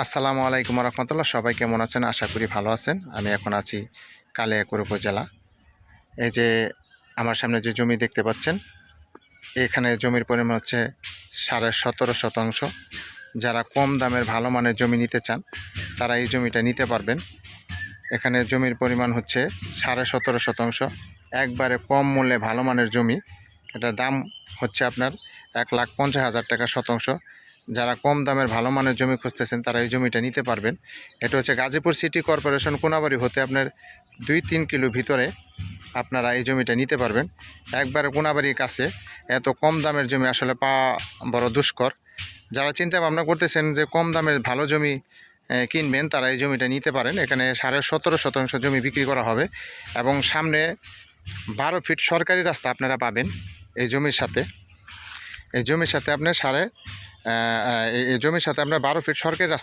আসসালামু আলাইকুম রহমতুল্লাহ। সবাই কেমন আছেন? আশা করি ভালো আছেন। আমি এখন আছি কালিয়াকৈর উপজেলা। এই যে আমার সামনে যে জমি দেখতে পাচ্ছেন, এখানে জমির পরিমাণ হচ্ছে 17.5 শতাংশ। যারা কম দামের ভালো মানের জমি নিতে চান তারা এই জমিটা নিতে পারবেন। এখানে জমির পরিমাণ হচ্ছে 17.5 শতাংশ, একবারে কম মূল্যে ভালো মানের জমি। এটার দাম হচ্ছে আপনার 1,50,000 টাকা শতাংশ। যারা কম দামের ভালো মানের জমি খুঁজতেছেন তারা এই জমিটা নিতে পারবেন। এটা হচ্ছে গাজীপুর সিটি কর্পোরেশন কোনাবাড়ি হতে আপনার 2-3 কিলো ভিতরে আপনারা এই জমিটা নিতে পারবেন। একবারে কোনাবাড়ির কাছে এত কম দামের জমি আসলে পাওয়া বড় দুষ্কর। যারা চিন্তা ভাবনা করতেছেন যে কম দামের ভালো জমি কিনবেন তারা এই জমিটা নিতে পারেন। এখানে 17.5 শতাংশ জমি বিক্রি করা হবে এবং সামনে 12 ফিট সরকারি রাস্তা আপনারা পাবেন এই জমির সাথে। এই জমির সাথে আপনার 12 ফিট সরকারি রাস্তা